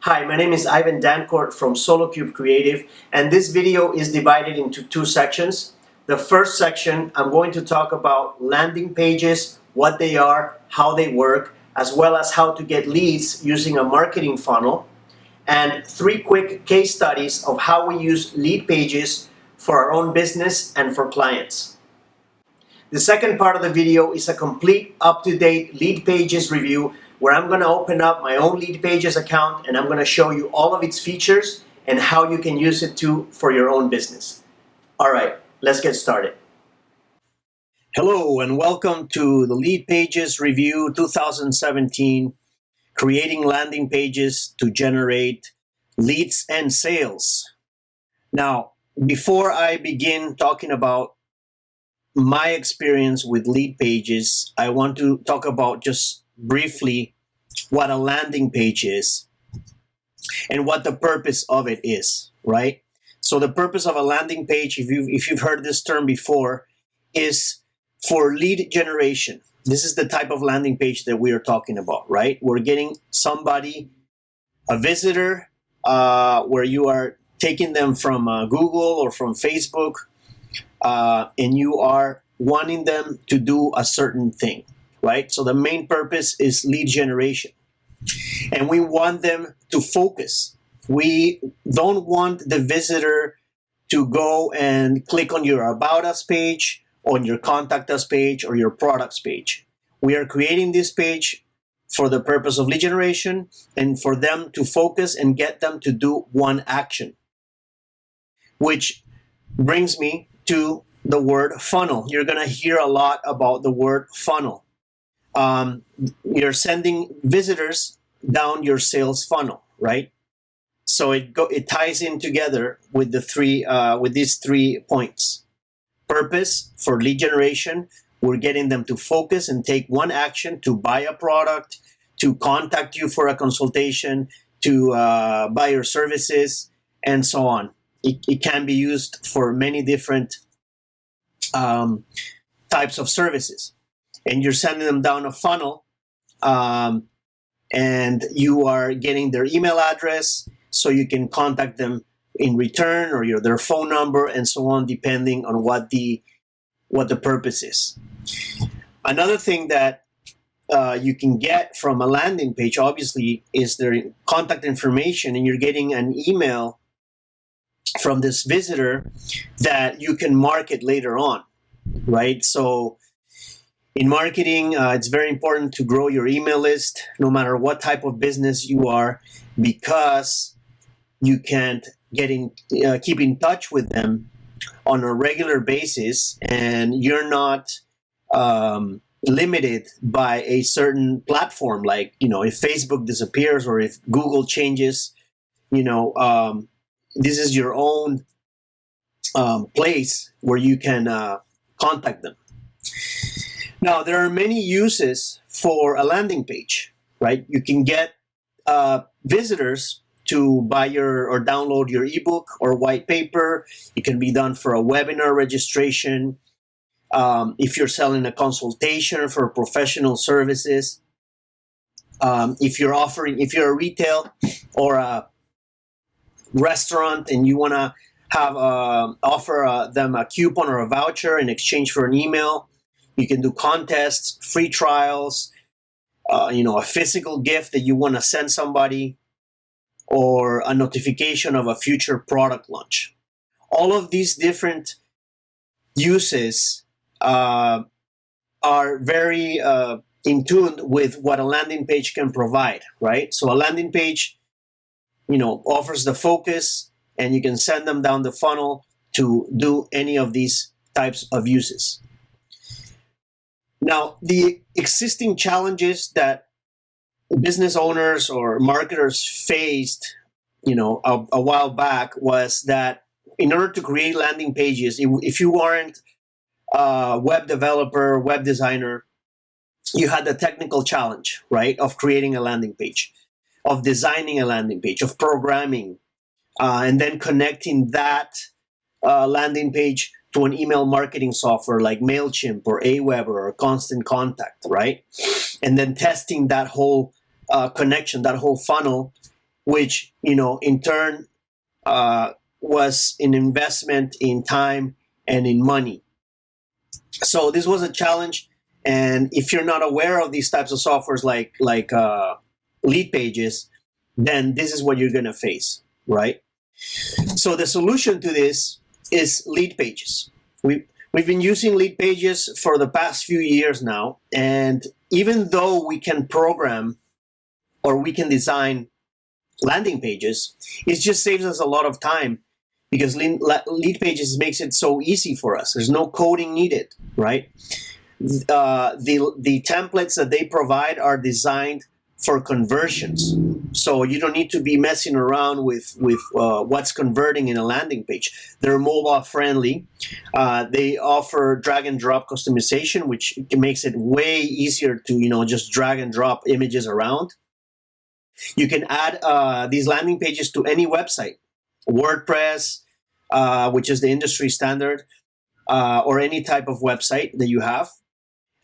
Hi, my name is Ivan Dancourt from Solocube Creative, and this video is divided into two sections. The first section, I'm going to talk about landing pages, what they are, how they work, as well as how to get leads using a marketing funnel, and three quick case studies of how we use Leadpages for our own business and for clients. The second part of the video is a complete up-to-date Leadpages review where I'm going to open up my own Leadpages account and I'm going to show you all of its features and how you can use it too for your own business. All right, let's get started. Hello and welcome to the Leadpages Review 2017, creating landing pages to generate leads and sales. Now, before I begin talking about my experience with Leadpages, I want to talk about just briefly what a landing page is and what the purpose of it is, right? So the purpose of a landing page, if you've heard this term before, is for lead generation. This is the type of landing page that we are talking about, right? We're getting somebody, a visitor, where you are taking them from Google or from Facebook, and you are wanting them to do a certain thing, right? So the main purpose is lead generation. And we want them to focus. We don't want the visitor to go and click on your About Us page, on your Contact Us page, or your Products page. We are creating this page for the purpose of lead generation and for them to focus and get them to do one action. Which brings me to the word funnel. You're going to hear a lot about the word funnel. You're sending visitors down your sales funnel, right? So it ties in together with these 3 points. Purpose for lead generation. We're getting them to focus and take one action to buy a product, to contact you for a consultation, to buy your services, and so on. It can be used for many different types of services. And you're sending them down a funnel, and you are getting their email address so you can contact them in return, or their phone number, and so on, depending on what the purpose is. Another thing that you can get from a landing page, obviously, is their contact information, and you're getting an email from this visitor that you can market later on, right? So in marketing, it's very important to grow your email list, no matter what type of business you are, because you can't keep in touch with them on a regular basis, and you're not limited by a certain platform. Like, if Facebook disappears or if Google changes, this is your own place where you can contact them. Now, there are many uses for a landing page, right? You can get visitors to buy or download your ebook or white paper. It can be done for a webinar registration. If you're selling a consultation for professional services. If you're a retail or a restaurant and you want to have offer them a coupon or a voucher in exchange for an email, you can do contests, free trials, a physical gift that you want to send somebody, or a notification of a future product launch. All of these different uses are very in tune with what a landing page can provide, right? So a landing page, offers the focus, and you can send them down the funnel to do any of these types of uses. Now, the existing challenges that business owners or marketers faced, a while back, was that in order to create landing pages, if you aren't a web developer, web designer, you had the technical challenge, right, of creating a landing page, of designing a landing page, of programming, and then connecting that landing page to an email marketing software like MailChimp or Aweber or Constant Contact, right? And then testing that whole connection, that whole funnel, which, in turn was an investment in time and in money. So this was a challenge. And if you're not aware of these types of softwares like Leadpages, then this is what you're going to face, right? So the solution to this is Leadpages. We've been using Leadpages for the past few years now, and even though we can program or we can design landing pages, it just saves us a lot of time because Leadpages makes it so easy for us. There's no coding needed, right? The templates that they provide are designed for conversions, so you don't need to be messing around with what's converting in a landing page. They're mobile friendly. They offer drag and drop customization, which makes it way easier to just drag and drop images around. You can add these landing pages to any website, WordPress, which is the industry standard, or any type of website that you have.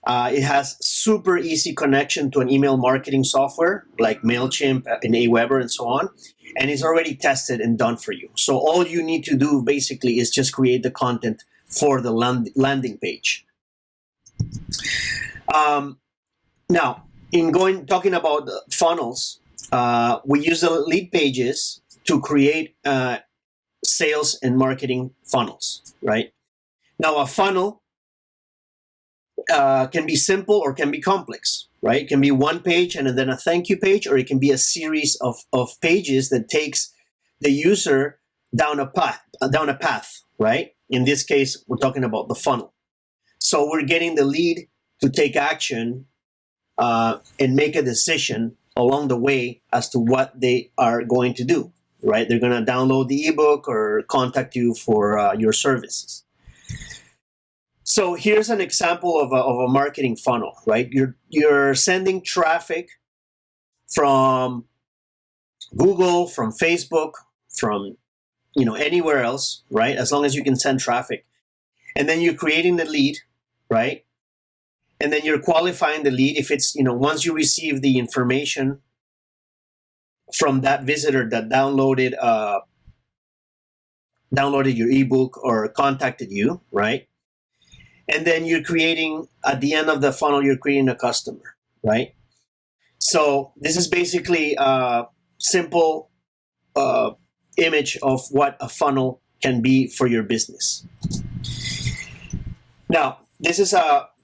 It has super easy connection to an email marketing software like MailChimp and Aweber and so on. And it's already tested and done for you. So all you need to do basically is just create the content for the landing page. Now, talking about funnels, we use the Leadpages to create sales and marketing funnels, right? Now, a funnel can be simple or can be complex, right? It can be one page and then a thank you page, or it can be a series of pages that takes the user down a path, right? In this case, we're talking about the funnel. So we're getting the lead to take action and make a decision along the way as to what they are going to do, right? They're going to download the ebook or contact you for your services. So here's an example of a marketing funnel, right? You're sending traffic from Google, from Facebook, from anywhere else, right? As long as you can send traffic. And then you're creating the lead, right? And then you're qualifying the lead. If it's, once you receive the information from that visitor that downloaded your ebook or contacted you, right? And then you're creating, at the end of the funnel, you're creating a customer, right? So this is basically a simple image of what a funnel can be for your business. Now, this is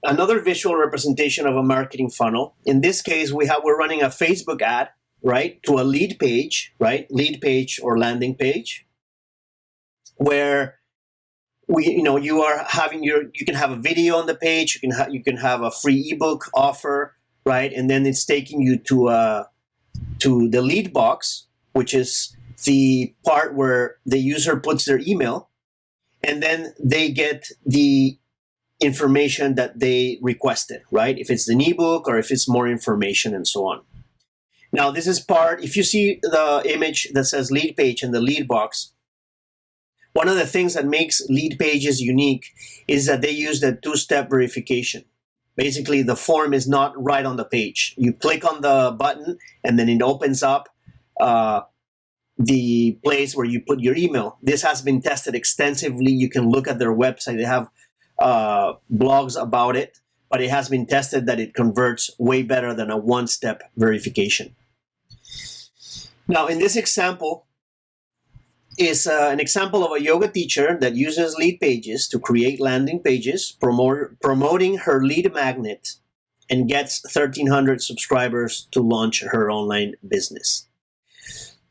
another visual representation of a marketing funnel. In this case, we're running a Facebook ad, right, to a lead page, right, lead page or landing page, where you are having you can have a video on the page, you can have a free ebook offer, right, and then it's taking you to the lead box, which is the part where the user puts their email, and then they get the information that they requested, right? If it's an ebook or if it's more information and so on. Now, this is if you see the image that says lead page in the lead box, one of the things that makes Leadpages unique is that they use the two-step verification. Basically, the form is not right on the page. You click on the button, and then it opens up the place where you put your email. This has been tested extensively. You can look at their website. They have blogs about it, but it has been tested that it converts way better than a one-step verification. Now, in this example, is an example of a yoga teacher that uses Leadpages to create landing pages, promoting her lead magnet, and gets 1,300 subscribers to launch her online business.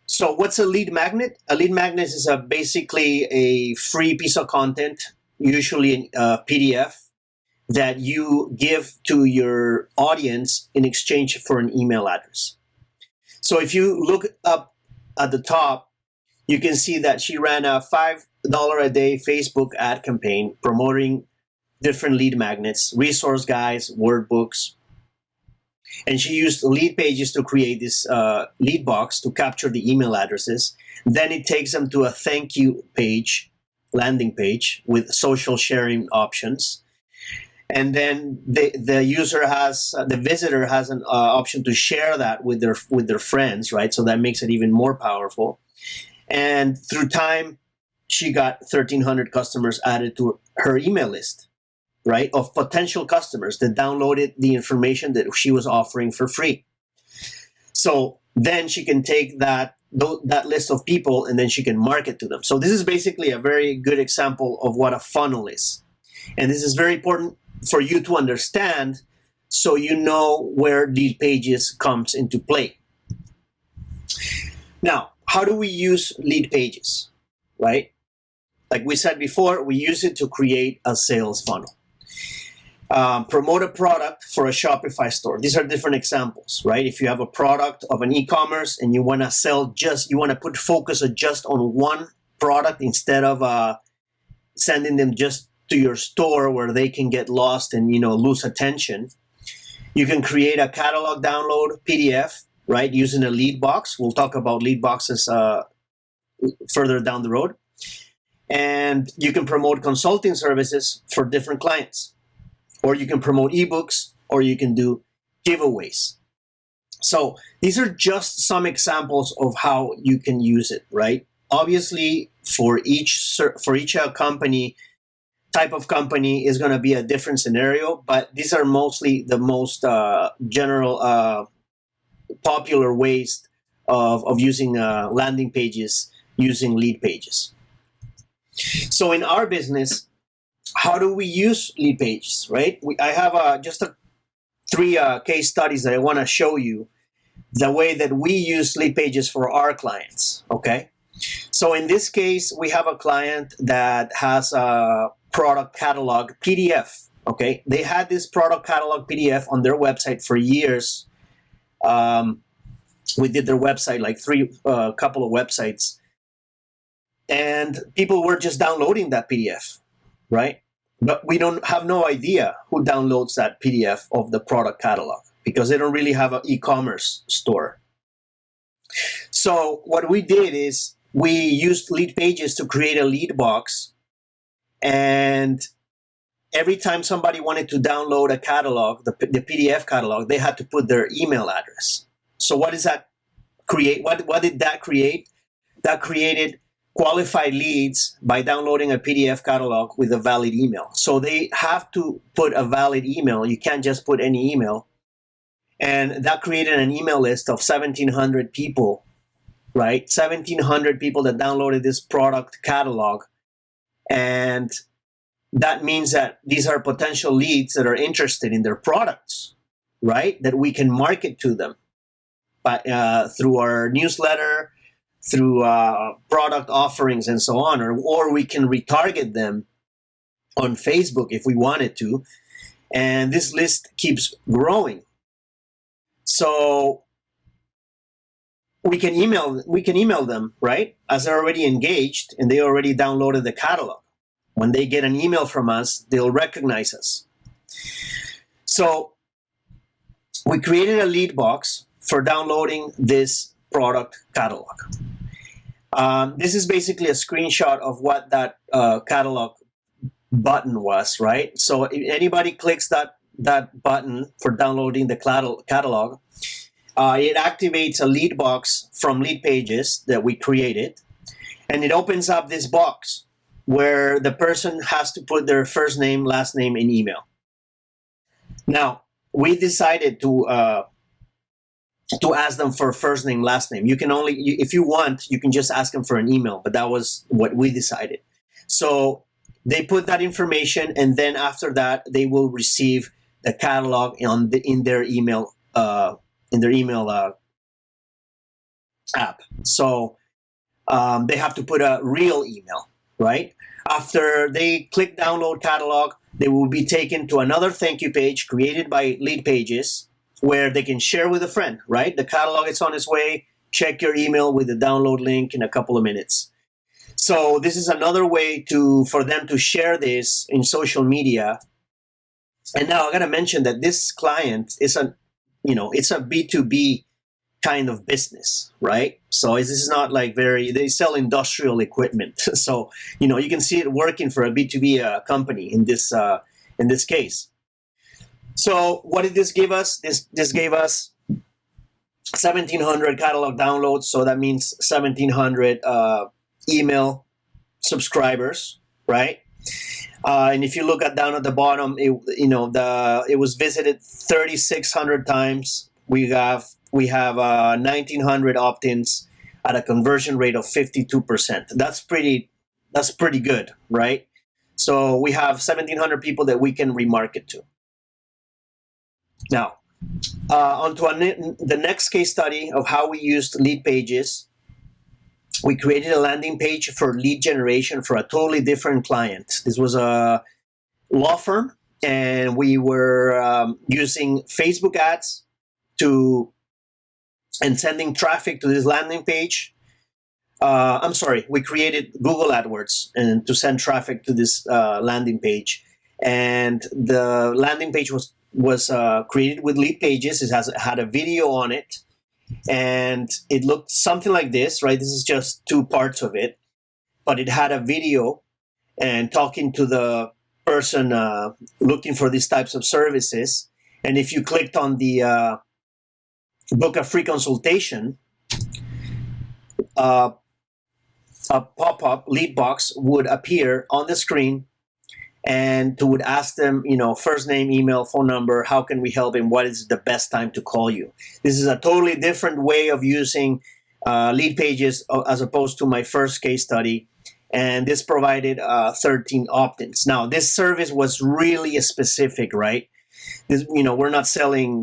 So what's a lead magnet? A lead magnet is basically a free piece of content, usually a PDF, that you give to your audience in exchange for an email address. So if you look up at the top, you can see that she ran a $5 a day Facebook ad campaign promoting different lead magnets, resource guides, workbooks. And she used Leadpages to create this lead box to capture the email addresses. Then it takes them to a thank you page, landing page with social sharing options. and then the user has the visitor has an option to share that with their friends, right? So that makes it even more powerful. And through time, she got 1,300 customers added to her email list, right, of potential customers that downloaded the information that she was offering for free. So then she can take that list of people and then she can market to them. So this is basically a very good example of what a funnel is. And this is very important for you to understand so you know where Leadpages comes into play. Now, how do we use Leadpages, right? Like we said before, we use it to create a sales funnel. Promote a product for a Shopify store. These are different examples, right? If you have a product of an e-commerce and you want to sell you want to put focus just on one product instead of sending them just to your store where they can get lost and lose attention, you can create a catalog download PDF, right, using a lead box. We'll talk about lead boxes further down the road. And you can promote consulting services for different clients. Or you can promote ebooks, or you can do giveaways. So these are just some examples of how you can use it, right? Obviously, for each company, type of company is going to be a different scenario, but these are mostly the most general, popular ways of using landing pages using Leadpages. So in our business, how do we use Leadpages, right? I have just three case studies that I want to show you the way that we use Leadpages for our clients, okay? So in this case, we have a client that has a product catalog PDF, okay? They had this product catalog PDF on their website for years. We did their website, like couple of websites, and people were just downloading that PDF, right? But we don't have no idea who downloads that PDF of the product catalog because they don't really have an e-commerce store. So what we did is we used Leadpages to create a lead box, and every time somebody wanted to download a catalog, the PDF catalog, they had to put their email address. So what does that create? What did that create? That created qualified leads by downloading a PDF catalog with a valid email. So they have to put a valid email. You can't just put any email. And that created an email list of 1,700 people, right? 1,700 people that downloaded this product catalog. And that means that these are potential leads that are interested in their products, right? That we can market to them through our newsletter, through product offerings and so on, or we can retarget them on Facebook if we wanted to, and this list keeps growing. So we can email them, right? As they're already engaged and they already downloaded the catalog. When they get an email from us, they'll recognize us. So we created a lead box for downloading this product catalog. This is basically a screenshot of what that catalog button was, right? So if anybody clicks that button for downloading the catalog, it activates a lead box from Leadpages that we created, and it opens up this box where the person has to put their first name, last name, and email. Now, we decided to ask them for first name, last name. You can if you want, you can just ask them for an email, but that was what we decided. So they put that information, and then after that, they will receive the catalog in their email app. So they have to put a real email, right? After they click download catalog, they will be taken to another thank you page created by Leadpages, where they can share with a friend, right? The catalog is on its way. Check your email with the download link in a couple of minutes. So this is another way for them to share this in social media. And now I got to mention that this client is it's a B2B kind of business, right? So this is not like they sell industrial equipment. So, you can see it working for a B2B company in this case. So what did this give us? This gave us 1,700 catalog downloads. So that means 1,700 email subscribers, right? And if you look at down at the bottom, it was visited 3,600 times. We have 1,900 opt-ins at a conversion rate of 52%. That's pretty good, right? So we have 1,700 people that we can remarket to. Now, on to the next case study of how we used Leadpages. We created a landing page for lead generation for a totally different client. This was a law firm, and we were using Facebook ads and sending traffic to this landing page. We created Google AdWords and to send traffic to this landing page. And the landing page was created with Leadpages. It had a video on it, and it looked something like this, right? This is just two parts of it, but it had a video and talking to the person looking for these types of services. And if you clicked on the book a free consultation, a pop-up lead box would appear on the screen, and would ask them, first name, email, phone number, how can we help, and what is the best time to call you. This is a totally different way of using Leadpages as opposed to my first case study, and this provided 13 opt-ins. Now, this service was really specific, right? We're not selling,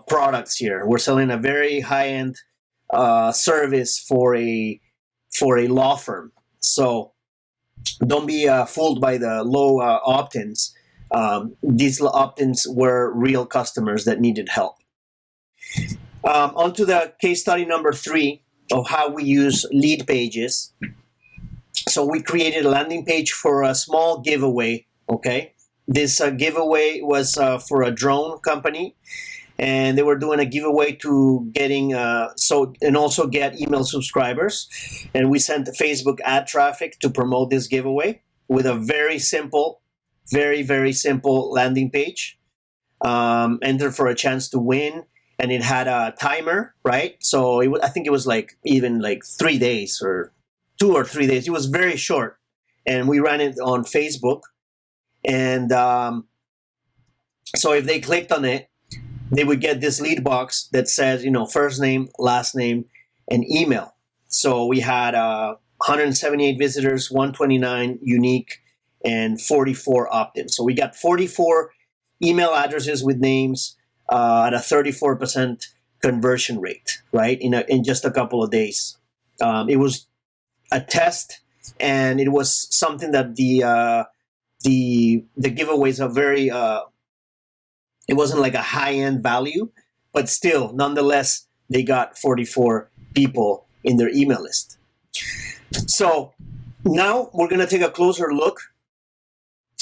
products here. We're selling a very high-end service for a law firm. So don't be fooled by the low opt-ins. These opt-ins were real customers that needed help. On to the case study number 3 of how we use Leadpages. So we created a landing page for a small giveaway, okay? This giveaway was for a drone company, and they were doing a giveaway to getting and also get email subscribers. And we sent Facebook ad traffic to promote this giveaway with a very simple, very, very simple landing page. Enter for a chance to win, and it had a timer, right? So I think it was even 3 days or 2 or 3 days. It was very short, and we ran it on Facebook. And so if they clicked on it, they would get this lead box that says, first name, last name, and email. So we had 178 visitors, 129 unique, and 44 opt-ins. So we got 44 email addresses with names at a 34% conversion rate, right? In just a couple of days. It was a test, and it was something that the giveaways are very. It wasn't like a high-end value, but still, nonetheless, they got 44 people in their email list. So now we're going to take a closer look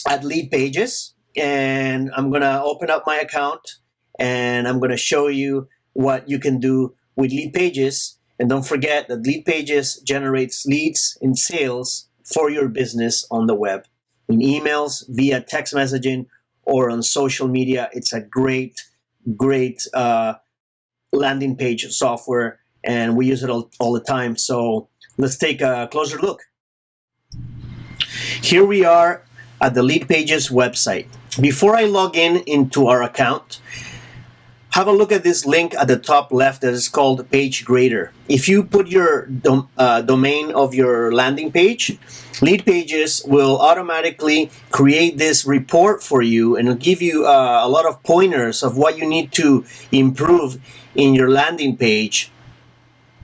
at Leadpages, and I'm going to open up my account, and I'm going to show you what you can do with Leadpages. And don't forget that Leadpages generates leads and sales for your business on the web, in emails, via text messaging, or on social media. It's a great landing page software, and we use it all the time. So let's take a closer look. Here we are at the Leadpages website. Before I log into our account, have a look at this link at the top left that is called Page Grader. If you put your domain of your landing page, Leadpages will automatically create this report for you, and it'll give you a lot of pointers of what you need to improve in your landing page,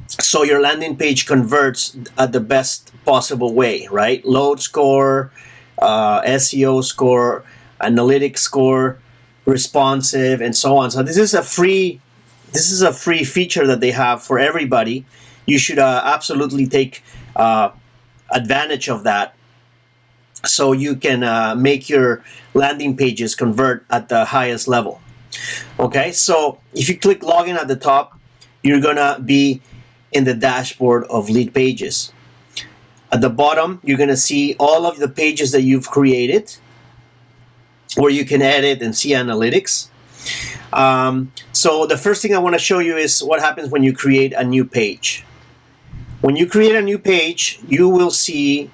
so your landing page converts at the best possible way, right? Load score, SEO score, analytics score, responsive, and so on. So this is a free feature that they have for everybody. You should absolutely take advantage of that, so you can make your landing pages convert at the highest level. Okay, so if you click login at the top, you're gonna be in the dashboard of Leadpages. At the bottom, you're gonna see all of the pages that you've created, where you can edit and see analytics. So the first thing I want to show you is what happens when you create a new page. When you create a new page, you will see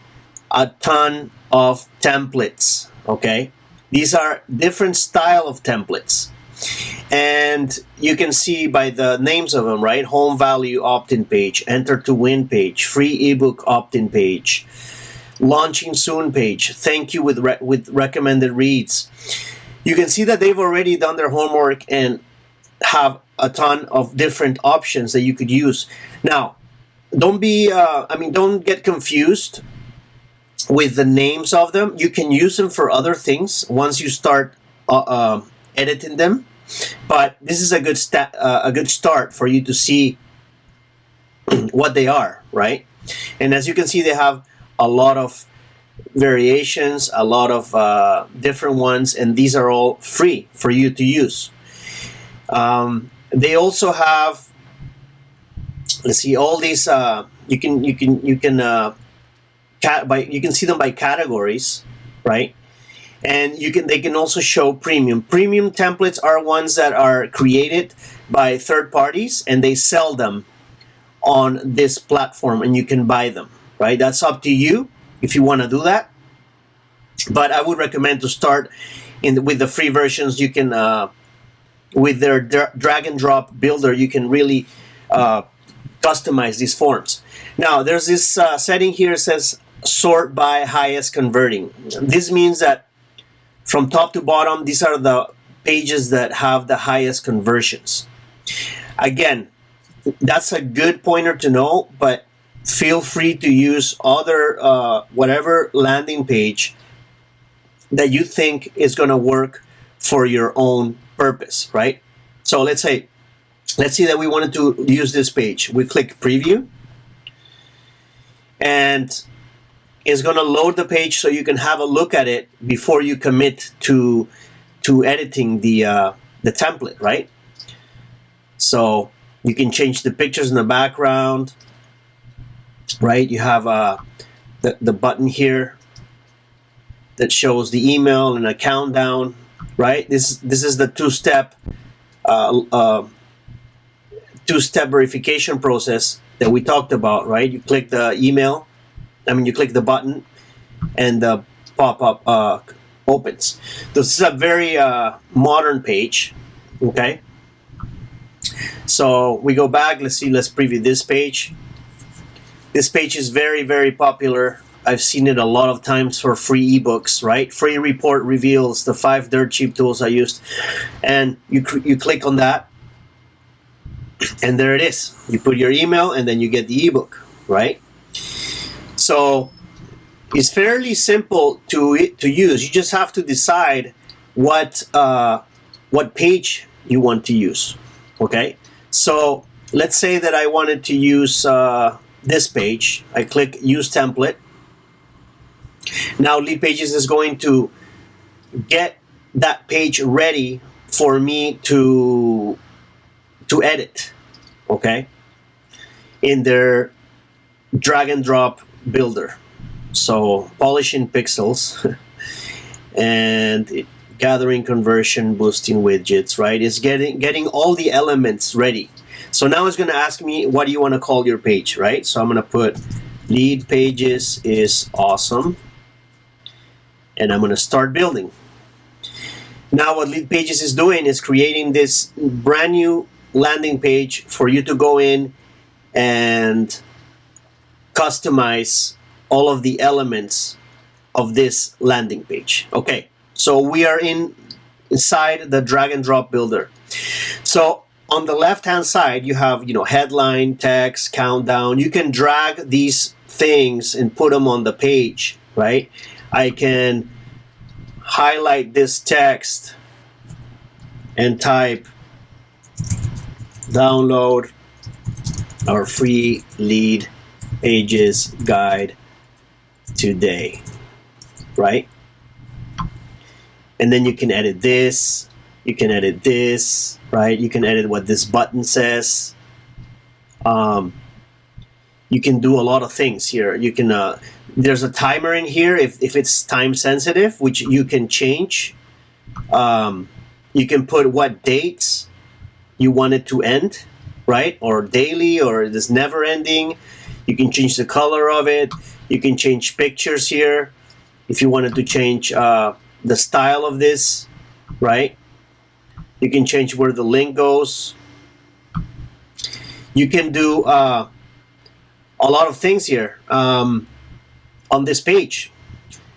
a ton of templates, okay? These are different style of templates. And you can see by the names of them, right? Home value opt-in page, enter to win page, free ebook opt-in page, launching soon page, thank you with recommended reads. You can see that they've already done their homework and have a ton of different options that you could use. Now, don't get confused with the names of them. You can use them for other things once you start editing them. But this is a good start for you to see what they are, right? And as you can see, they have a lot of variations, a lot of different ones, and these are all free for you to use. They also have, let's see, all these. You can see them by categories, right? And they can also show premium. Premium templates are ones that are created by third parties and they sell them on this platform and you can buy them, right? That's up to you if you want to do that. But I would recommend to start with the free versions. You can, with their drag and drop builder, you can really customize these forms. Now, there's this setting here that says sort by highest converting. This means that from top to bottom, these are the pages that have the highest conversions. Again, that's a good pointer to know, but feel free to use other whatever landing page that you think is going to work for your own purpose, right? So let's see that we wanted to use this page. We click preview and it's going to load the page so you can have a look at it before you commit to editing the template, right? So you can change the pictures in the background, right? You have the button here that shows the email and a countdown, right? This is the two-step verification process that we talked about, right? You click the email, you click the button and the pop-up opens. This is a very modern page, okay? So we go back, let's preview this page. This page is very, very popular. I've seen it a lot of times for free ebooks, right? Free report reveals the 5 dirt cheap tools I used. And you click on that and there it is. You put your email and then you get the ebook, right? So it's fairly simple to use. You just have to decide what page you want to use, okay? So let's say that I wanted to use this page. I click use template. Now Leadpages is going to get that page ready for me to edit, okay, in their drag and drop builder. So polishing pixels and gathering conversion, boosting widgets, right? It's getting all the elements ready. So now it's going to ask me, what do you want to call your page, right? So I'm going to put Leadpages is awesome. And I'm going to start building. Now what Leadpages is doing is creating this brand new landing page for you to go in and customize all of the elements of this landing page. Okay, so we are inside the drag and drop builder. So on the left hand side you have, headline, text, countdown. You can drag these things and put them on the page, right? I can highlight this text and type download our free Leadpages guide today, right? And then you can edit this, you can edit this, right? You can edit what this button says. You can do a lot of things here. You can there's a timer in here if it's time sensitive, which you can change You can put what dates you want it to end, right? Or daily, or it is never ending. You can change the color of it. You can change pictures here if you wanted to change the style of this, right? You can change where the link goes. You can do a lot of things here on this page.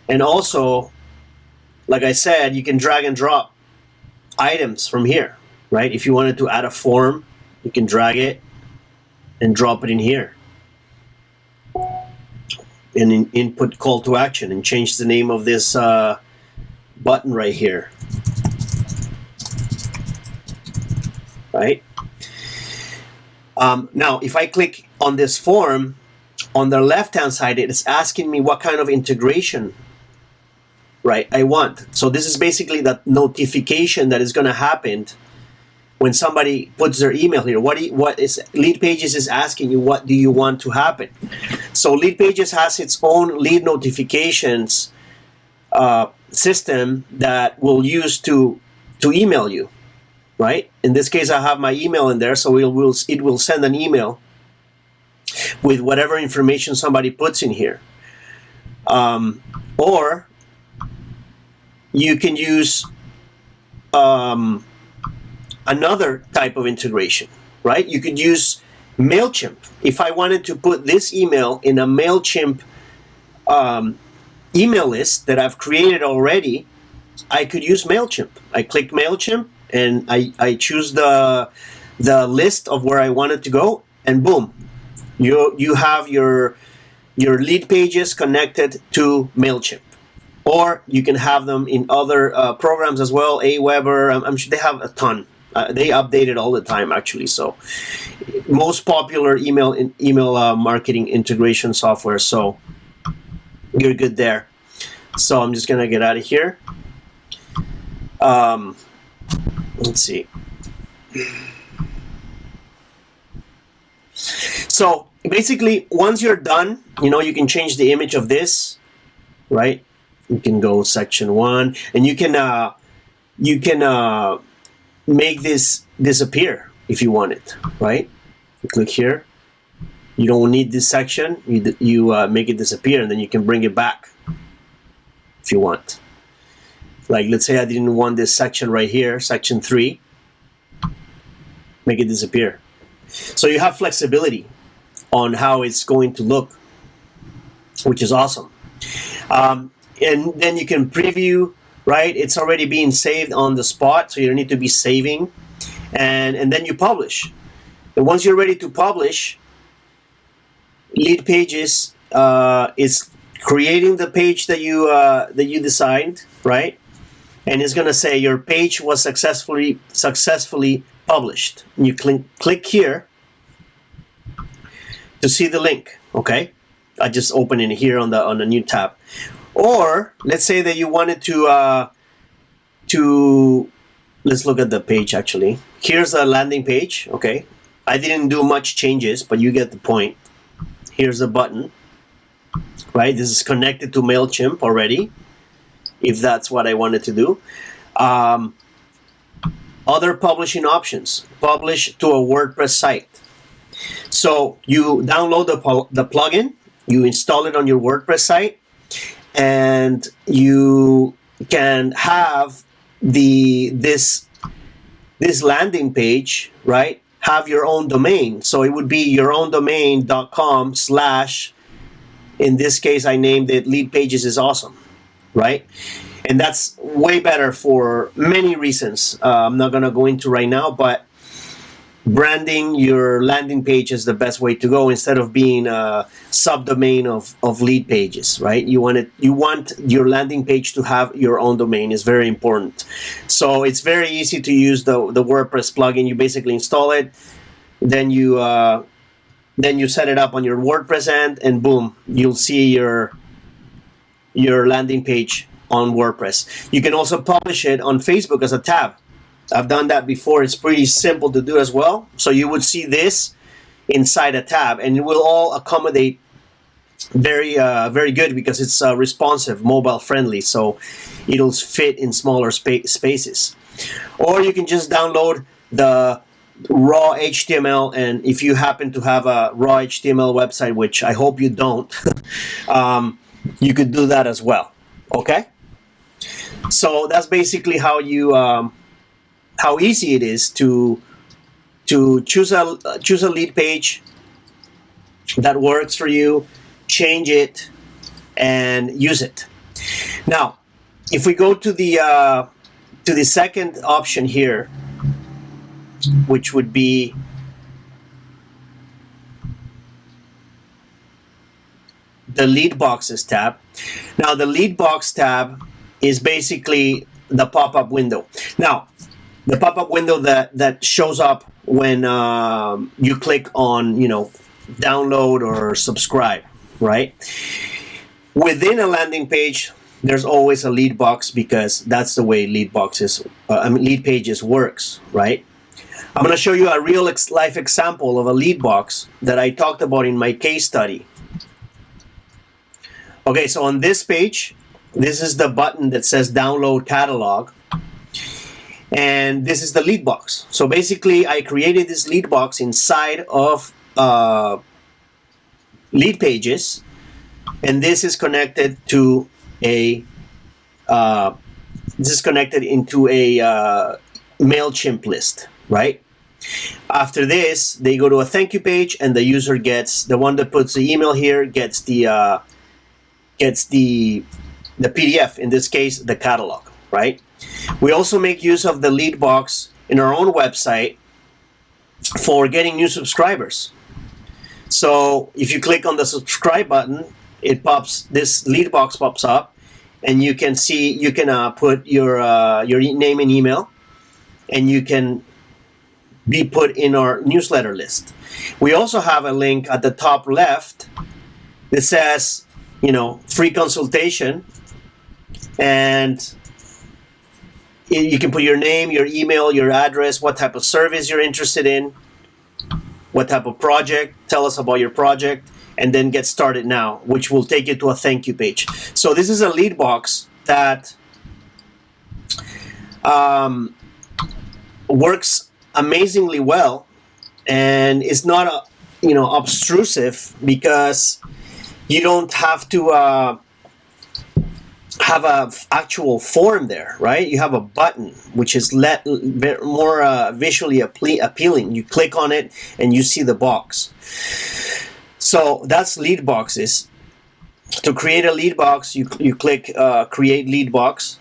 And also, like I said, you can drag and drop items from here, right? If you wanted to add a form, you can drag it and drop it in here. And input call to action and change the name of this button right here, right? Now, if I click on this form, on the left-hand side, it's asking me what kind of integration, right, I want. So this is basically the notification that is going to happen when somebody puts their email here. What is Leadpages is asking you, what do you want to happen? So Leadpages has its own lead notifications system that we'll use to email you, right? In this case, I have my email in there, so it will send an email with whatever information somebody puts in here. Or you can use another type of integration, right? You could use MailChimp. If I wanted to put this email in a MailChimp email list that I've created already, I could use MailChimp. I click MailChimp and I choose the list of where I want it to go, and boom, you have your lead pages connected to MailChimp. Or you can have them in other programs as well. Aweber, I'm sure they have a ton. They update it all the time, actually. So, most popular email marketing integration software. So, you're good there. So I'm just gonna get out of here. Let's see. So basically, once you're done, you can change the image of this, right? You can go section 1, and you can make this disappear if you want it, right? You click here. You don't need this section. You make it disappear, and then you can bring it back if you want. Like, let's say I didn't want this section right here, section 3. Make it disappear. So you have flexibility on how it's going to look, which is awesome. And then you can preview, right? It's already being saved on the spot, so you don't need to be saving. And then you publish. And once you're ready to publish, Leadpages is creating the page that you designed, right? And it's gonna say your page was successfully published. And you click here to see the link. Okay, I just open it here on the new tab. Or let's say that you wanted to let's look at the page actually. Here's the landing page. Okay, I didn't do much changes, but you get the point. Here's the button, right? This is connected to MailChimp already, if that's what I wanted to do. Other publishing options. Publish to a WordPress site. So you download the plugin, you install it on your WordPress site, and you can have this landing page, right, have your own domain. So it would be yourowndomain.com/ in this case I named it Leadpages is awesome, right? And that's way better for many reasons. I'm not going to go into right now, but branding your landing page is the best way to go instead of being a subdomain of Leadpages, right? You want your landing page to have your own domain. Is very important. So it's very easy to use the WordPress plugin. You basically install it, then you set it up on your WordPress end, and boom, you'll see your landing page on WordPress. You can also publish it on Facebook as a tab. I've done that before. It's pretty simple to do as well. So you would see this inside a tab, and it will all accommodate very good because it's responsive, mobile friendly, so it'll fit in smaller spaces. Or you can just download the raw HTML, and if you happen to have a raw HTML website, which I hope you don't, you could do that as well. Okay, so that's basically how you how easy it is to choose a lead page that works for you, change it, and use it. Now, if we go to the second option here, which would be the lead boxes tab. Now, the lead box tab is basically the pop-up window. Now, the pop-up window that shows up when you click on, download or subscribe, right? Within a landing page, there's always a lead box because that's the way lead pages works, right? I'm going to show you a real life example of a lead box that I talked about in my case study. Okay, so on this page, this is the button that says download catalog, and this is the lead box. So basically, I created this lead box inside of lead pages, and this is connected to a into a MailChimp list, right? After this, they go to a thank you page, and the user gets, the one that puts the email here gets the PDF, in this case the catalog, right? We also make use of the lead box in our own website for getting new subscribers. So if you click on the subscribe button, this lead box pops up, and you can put your name and email, and you can be put in our newsletter list. We also have a link at the top left that says, free consultation, and you can put your name, your email, your address, what type of service you're interested in, what type of project, tell us about your project, and then get started now, which will take you to a thank you page. So this is a lead box that works amazingly well, and it's not obtrusive because you don't have to have a actual form there, right? You have a button which is more visually appealing. You click on it and you see the box. So that's lead boxes. To create a lead box, you click create lead box,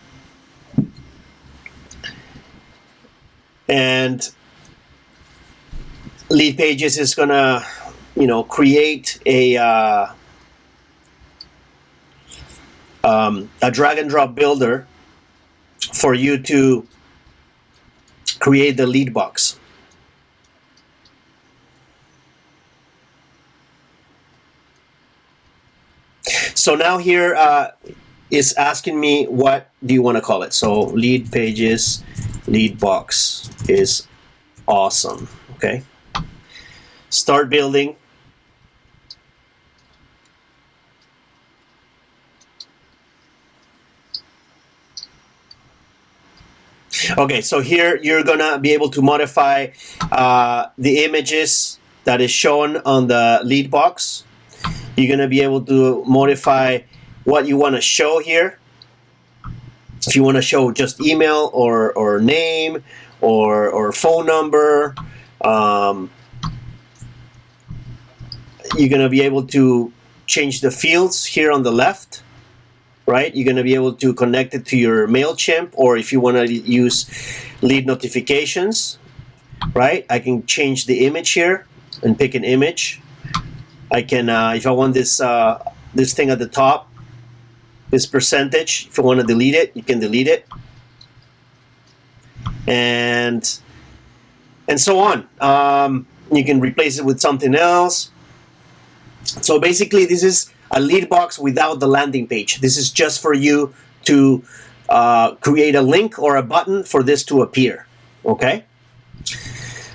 and Leadpages is gonna create a drag and drop builder for you to create the lead box. So now here is asking me, what do you want to call it? So Leadpages lead box is awesome. Okay, start building. Okay, so here you're gonna be able to modify the images that is shown on the lead box. You're gonna be able to modify what you want to show here. If you want to show just email or name or phone number, you're gonna be able to change the fields here on the left. Right, you're going to be able to connect it to your MailChimp, or if you want to use lead notifications, right? I can change the image here and pick an image. I can, if I want this this thing at the top, this percentage, if I want to delete it, you can delete it, and so on. You can replace it with something else. So basically, this is a lead box without the landing page. This is just for you to create a link or a button for this to appear. Okay?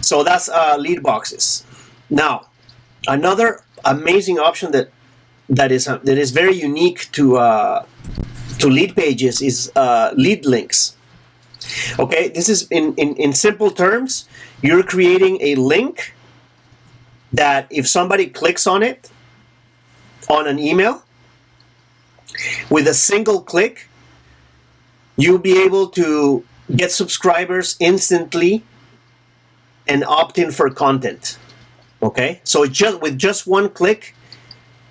So that's lead boxes. Now, another amazing option that that is very unique to Leadpages is lead links. Okay, this is in simple terms, you're creating a link that if somebody clicks on it on an email, with a single click, you'll be able to get subscribers instantly and opt in for content. Okay, so with just one click,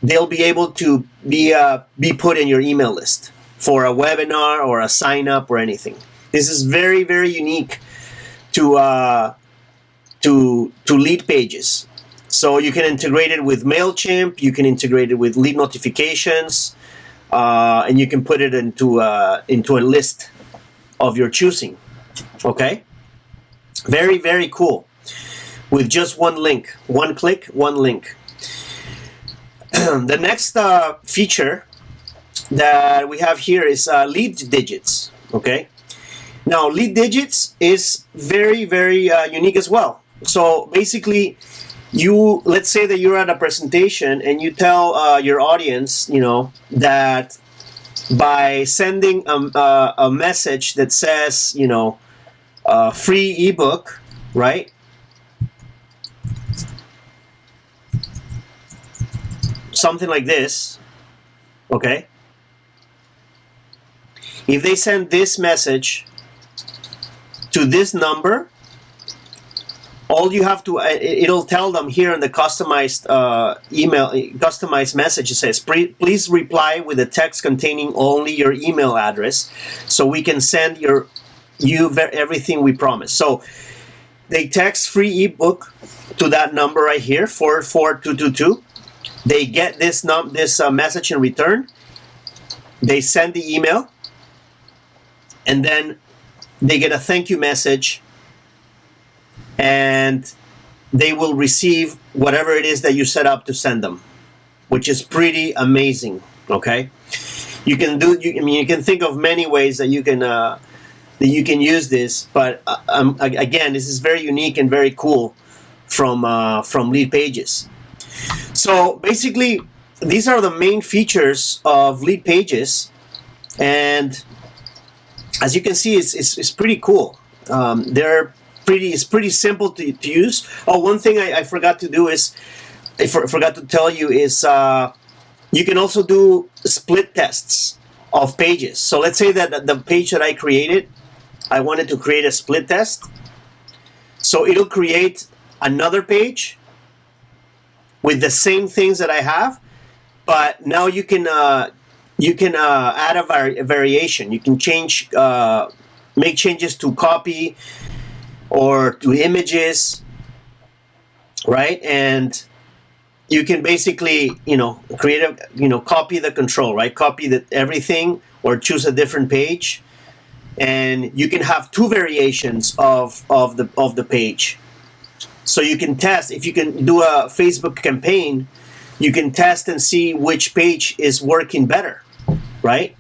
they'll be able to be put in your email list for a webinar or a sign up or anything. This is very, very unique to Leadpages. So you can integrate it with MailChimp, you can integrate it with lead notifications, and you can put it into a list of your choosing. Okay, very, very cool. With just one link, one click, one link. The next feature that we have here is lead digits. Okay, now lead digits is very, very unique as well. So basically, let's say that you're at a presentation and you tell your audience, that by sending a message that says, free ebook, right? Something like this, okay? If they send this message to this number, all you have to, it'll tell them here in the customized customized message, it says, please reply with a text containing only your email address so we can send you everything we promise. So they text free ebook to that number right here, 44222. They get this message in return. They send the email, and then they get a thank you message, and they will receive whatever it is that you set up to send them, which is pretty amazing. Okay, you can think of many ways that you can use this, but again, this is very unique and very cool from Leadpages. So basically, these are the main features of Leadpages, and as you can see, it's pretty cool. It's pretty simple to use. Oh, one thing I forgot to do is, I forgot to tell you is, you can also do split tests of pages. So let's say that the page that I created, I wanted to create a split test. So it'll create another page with the same things that I have, but now you can add a variation. You can change, make changes to copy or to images, right? And you can basically, create copy the control, right? Copy everything, or choose a different page, and you can have two variations of the page. So you can test, if you can do a Facebook campaign, you can test and see which page is working better, right?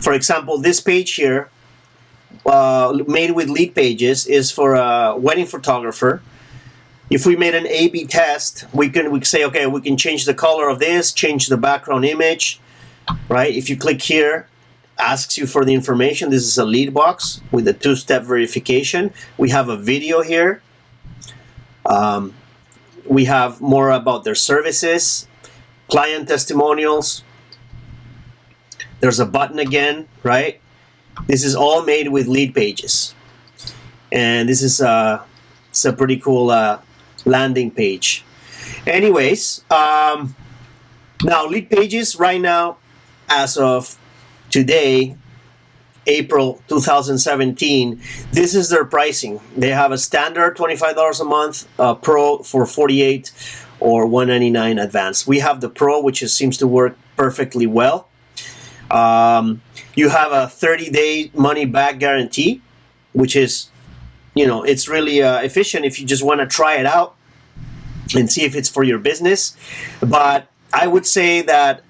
For example, this page here, made with Leadpages, is for a wedding photographer. If we made an A/B test, we can say, okay, we can change the color of this, change the background image, right? If you click here, asks you for the information. This is a lead box with a two-step verification. We have a video here. We have more about their services, client testimonials. There's a button again, right? This is all made with Leadpages, and this is it's a pretty cool landing page. Anyways, now Leadpages right now, as of today, April 2017, this is their pricing. They have a standard $25 a month, Pro for $48, or $199 advanced. We have the Pro, which seems to work perfectly well. You have a 30-day money-back guarantee, which is, it's really efficient if you just want to try it out and see if it's for your business. But I would say that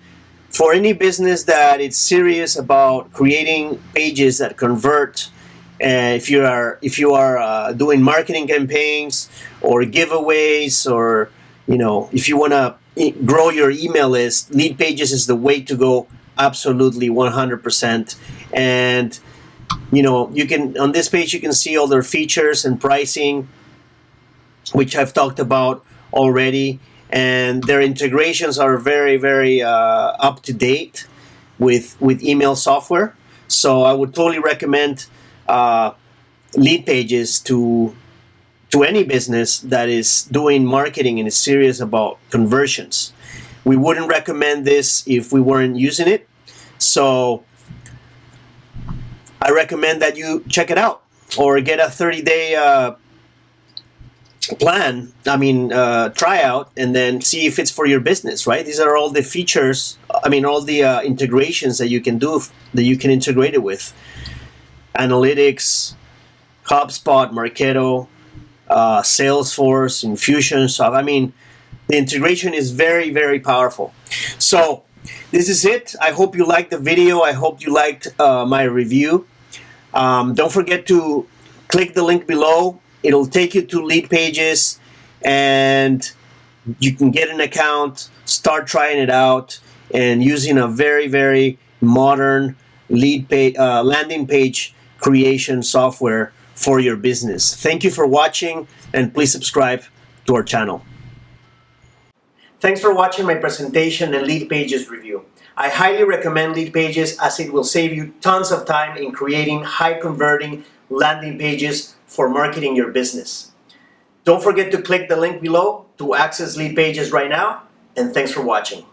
for any business that is serious about creating pages that convert, if you are doing marketing campaigns or giveaways, or if you want to grow your email list, Leadpages is the way to go. Absolutely, 100%. And you can, on this page, you can see all their features and pricing, which I've talked about already. And their integrations are very, very up to date with email software. So I would totally recommend Leadpages to any business that is doing marketing and is serious about conversions. We wouldn't recommend this if we weren't using it. So I recommend that you check it out or get a 30-day plan, tryout, and then see if it's for your business, right? These are all the features, all the integrations that you can do, that you can integrate it with. Analytics, HubSpot, Marketo, Salesforce, Infusionsoft. The integration is very, very powerful. So this is it. I hope you liked the video. I hope you liked my review. Don't forget to click the link below. It'll take you to Leadpages, and you can get an account, start trying it out, and using a very, very modern landing page creation software for your business. Thank you for watching, and please subscribe to our channel. Thanks for watching my presentation and Leadpages review. I highly recommend Leadpages, as it will save you tons of time in creating high converting landing pages for marketing your business. Don't forget to click the link below to access Leadpages right now, and thanks for watching.